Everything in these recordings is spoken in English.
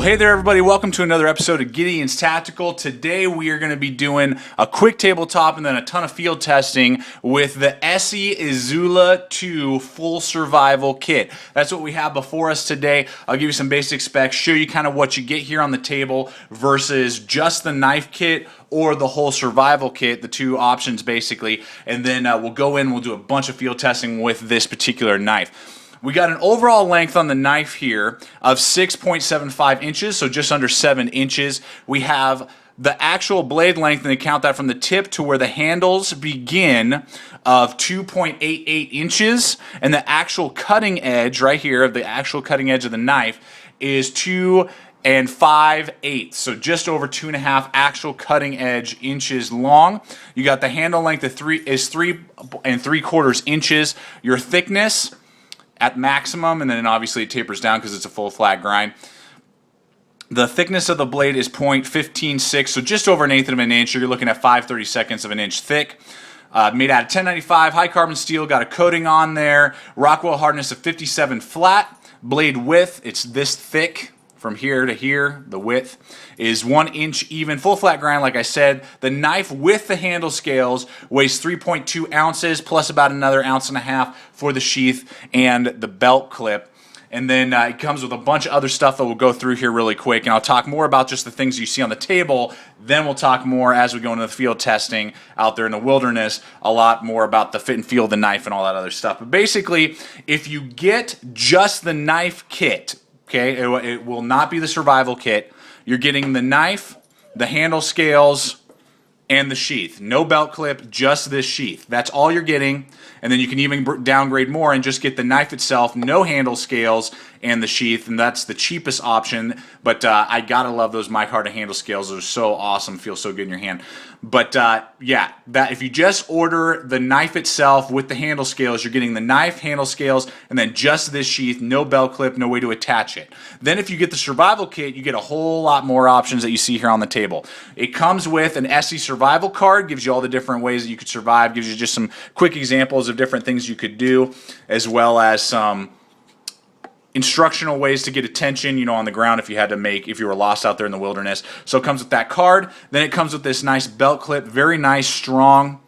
hey there everybody, welcome to another episode of Gideon's Tactical. Today we are going to be doing a quick tabletop and then a ton of field testing with the Esee Izula 2 full survival kit. That's what we have before us today. I'll give you some basic specs, show you kind of what you get here on the table versus just the knife kit or the whole survival kit, the two options basically, and then we'll go in and we'll do a bunch of field testing with this particular knife. We got an overall length on the knife here of 6.75 inches, so just under 7 inches. We have the actual blade length, and they count that from the tip to where the handles begin, of 2.88 inches, and the actual cutting edge right here, the actual cutting edge of the knife, is 2 5/8, so just over 2.5 actual cutting edge inches long. You got the handle length of 3 3/4 inches. Your thickness at maximum, and then obviously it tapers down because it's a full flat grind. The thickness of the blade is 0.156, so just over 1/8 of an inch. You're looking at 5/32 of an inch thick. Made out of 1095 high carbon steel, got a coating on there. Rockwell hardness of 57 flat. Blade width, it's this thick. From here to here, the width is 1 inch even, full flat grind like I said. The knife with the handle scales weighs 3.2 ounces plus about another 1.5 ounces for the sheath and the belt clip. And then it comes with a bunch of other stuff that we'll go through here really quick, and I'll talk more about just the things you see on the table. Then we'll talk more as we go into the field testing out there in the wilderness, a lot more about the fit and feel of the knife and all that other stuff. But basically, if you get just the knife kit, okay, it will not be the survival kit. You're getting the knife, the handle scales, and the sheath. No belt clip, just this sheath. That's all you're getting. And then you can even downgrade more and just get the knife itself, no handle scales, and the sheath. And that's the cheapest option. But I gotta love those micarta handle scales. They're so awesome, feel so good in your hand. But yeah, that if you just order the knife itself with the handle scales, you're getting the knife, handle scales, and then just this sheath, no belt clip, no way to attach it. Then if you get the survival kit, you get a whole lot more options that you see here on the table. It comes with an Esee survival card, gives you all the different ways that you could survive, gives you just some quick examples of different things you could do, as well as some instructional ways to get attention, you know, on the ground if you were lost out there in the wilderness. So it comes with that card. Then it comes with this nice belt clip, very nice, strong,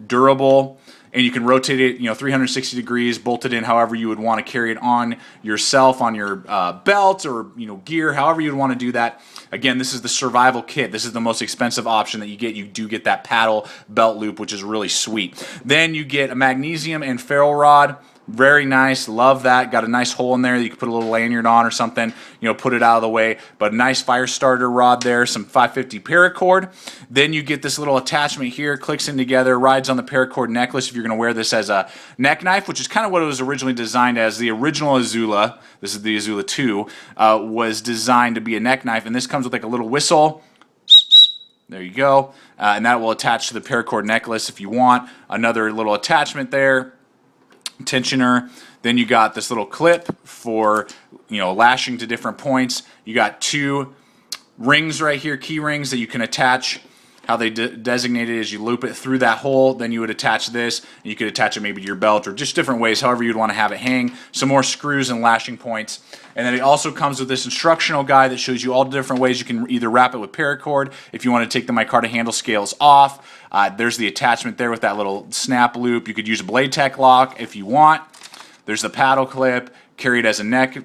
durable, and you can rotate it, 360 degrees, bolt it in however you would want to carry it on yourself, on your belt or, gear, however you'd want to do that. Again, this is the survival kit. This is the most expensive option that you get. You do get that paddle belt loop, which is really sweet. Then you get a magnesium and ferrule rod. Very nice, love that. Got a nice hole in there that you can put a little lanyard on or something, put it out of the way. But a nice fire starter rod there, some 550 paracord. Then you get this little attachment here, clicks in together, rides on the paracord necklace if you're going to wear this as a neck knife, which is kind of what it was originally designed as. The original Izula, this is the Izula 2, was designed to be a neck knife, and this comes with like a little whistle. There you go. And that will attach to the paracord necklace if you want. Another little attachment there. Tensioner. Then you got this little clip for lashing to different points. You got 2 rings right here, key rings that you can attach. How they designate it is you loop it through that hole, then you would attach this, and you could attach it maybe to your belt or just different ways, however you'd want to have it hang. Some more screws and lashing points. And then it also comes with this instructional guide that shows you all the different ways you can either wrap it with paracord if you want to take the micarta handle scales off. There's the attachment there with that little snap loop. You could use a BLADEHQ lock if you want. There's the paddle clip, carried as a neck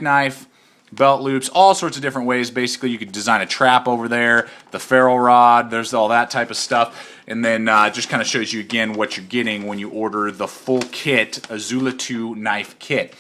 knife. Belt loops, all sorts of different ways. Basically, you could design a trap over there, the ferrule rod, there's all that type of stuff. And then just kind of shows you again what you're getting when you order the full kit, Izula 2 knife kit.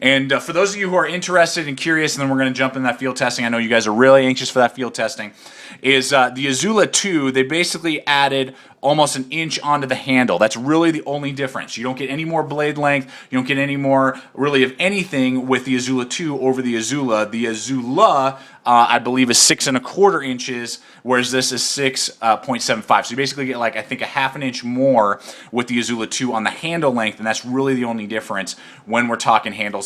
And for those of you who are interested and curious, and then we're going to jump in that field testing, I know you guys are really anxious for that field testing, is the Izula 2, they basically added almost 1 inch onto the handle. That's really the only difference. You don't get any more blade length. You don't get any more, really, of anything with the Izula 2 over the Izula. The Izula, I believe, is 6 1/4 inches, whereas this is 6.75. So you basically get, like, I think, a 1/2 inch more with the Izula 2 on the handle length, and that's really the only difference when we're talking handle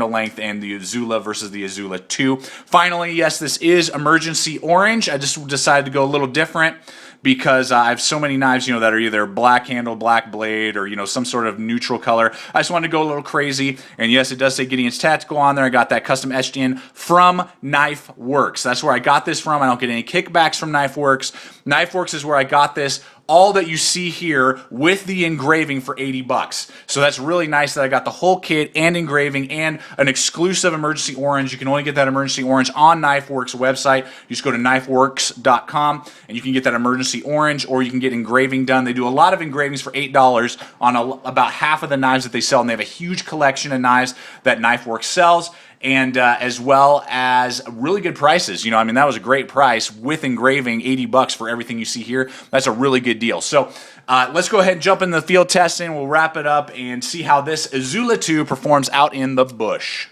length and the Izula versus the Izula 2. Finally, yes, this is emergency orange. I just decided to go a little different. because I have so many knives, that are either black handle, black blade, or, some sort of neutral color. I just wanted to go a little crazy. And yes, it does say Gideon's Tactical on there. I got that custom etched in from Knife Works. That's where I got this from. I don't get any kickbacks from Knife Works. Knife Works is where I got this. All that you see here with the engraving for 80 bucks. So that's really nice that I got the whole kit and engraving and an exclusive emergency orange. You can only get that emergency orange on KnifeWorks website. You just go to knifeworks.com and you can get that emergency orange, or you can get engraving done. They do a lot of engravings for $8 on about half of the knives that they sell, and they have a huge collection of knives that KnifeWorks sells. And as well as really good prices. That was a great price with engraving, 80 bucks for everything you see here. That's a really good deal. So let's go ahead and jump in the field testing. We'll wrap it up and see how this Izula 2 performs out in the bush.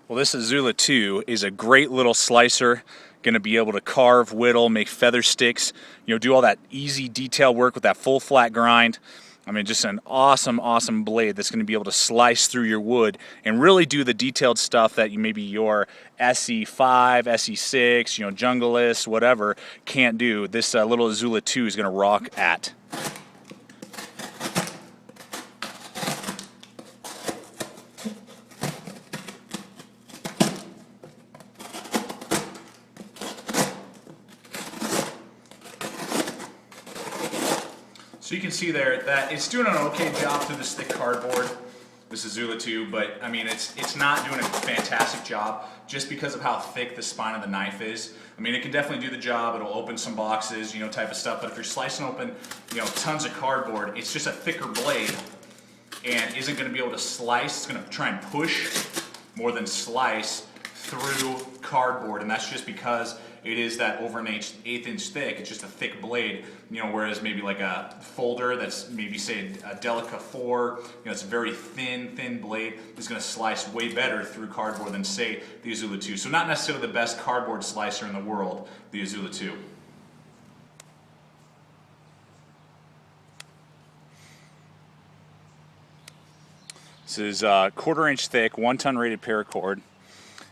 Well, this Izula 2 is a great little slicer. Going to be able to carve, whittle, make feather sticks, do all that easy detail work with that full flat grind. Just an awesome, awesome blade that's going to be able to slice through your wood and really do the detailed stuff that maybe your SE 5, SE 6, Jungleist, whatever, can't do. This little Izula 2 is going to rock at. So you can see there that it's doing an okay job through this thick cardboard, this Izula 2, but it's not doing a fantastic job just because of how thick the spine of the knife is. It can definitely do the job. It'll open some boxes, type of stuff, but if you're slicing open, tons of cardboard, it's just a thicker blade and isn't going to be able to slice. It's going to try and push more than slice through cardboard, and that's just because it is that over an eighth inch thick. It's just a thick blade, whereas maybe like a folder that's maybe say a Delica 4, it's a very thin blade, is going to slice way better through cardboard than say the Izula 2. So not necessarily the best cardboard slicer in the world, the Izula 2. This is 1/4 inch thick, 1-ton rated paracord.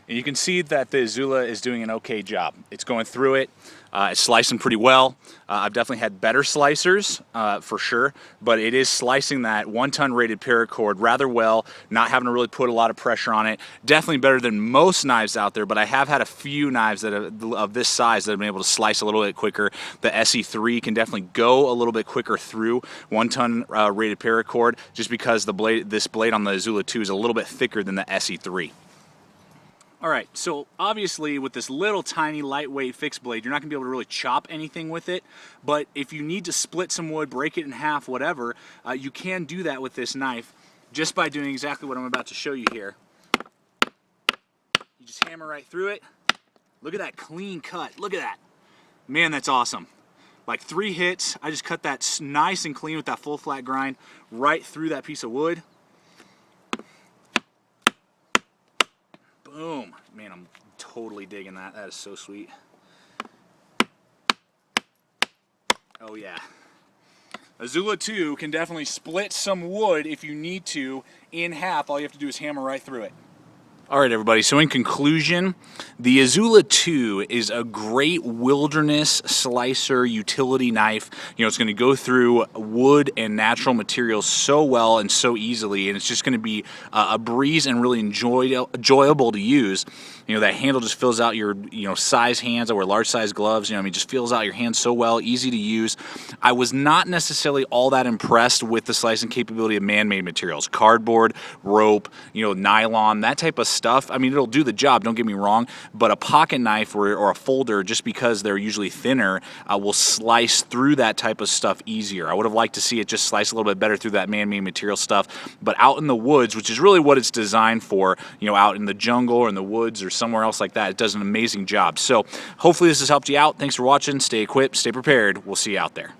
And you can see that the Izula is doing an okay job. It's going through it. It's slicing pretty well. I've definitely had better slicers, for sure, but it is slicing that 1-ton rated paracord rather well, not having to really put a lot of pressure on it. Definitely better than most knives out there, but I have had a few knives that of this size that have been able to slice a little bit quicker. The SE 3 can definitely go a little bit quicker through 1-ton rated paracord, just because this blade on the Izula 2 is a little bit thicker than the SE 3. Alright, so obviously with this little tiny lightweight fixed blade, you're not going to be able to really chop anything with it, but if you need to split some wood, break it in half, whatever, you can do that with this knife just by doing exactly what I'm about to show you here. You just hammer right through it. Look at that clean cut. Look at that. Man, that's awesome. Like 3 hits, I just cut that nice and clean with that full flat grind right through that piece of wood. Boom. Man, I'm totally digging that. That is so sweet. Oh yeah. Izula 2 can definitely split some wood if you need to in half. All you have to do is hammer right through it. Alright everybody, so in conclusion, the Izula 2 is a great wilderness slicer utility knife. It's going to go through wood and natural materials so well and so easily, and it's just going to be a breeze and really enjoyable to use. That handle just fills out your size hands. I wear large size gloves. Just fills out your hands so well, easy to use. I was not necessarily all that impressed with the slicing capability of man-made materials, cardboard, rope, nylon, that type of stuff. It'll do the job, don't get me wrong, but a pocket knife or a folder, just because they're usually thinner, will slice through that type of stuff easier. I would have liked to see it just slice a little bit better through that man-made material stuff, but out in the woods, which is really what it's designed for, out in the jungle or in the woods or somewhere else like that, it does an amazing job. So hopefully this has helped you out. Thanks for watching. Stay equipped, stay prepared. We'll see you out there.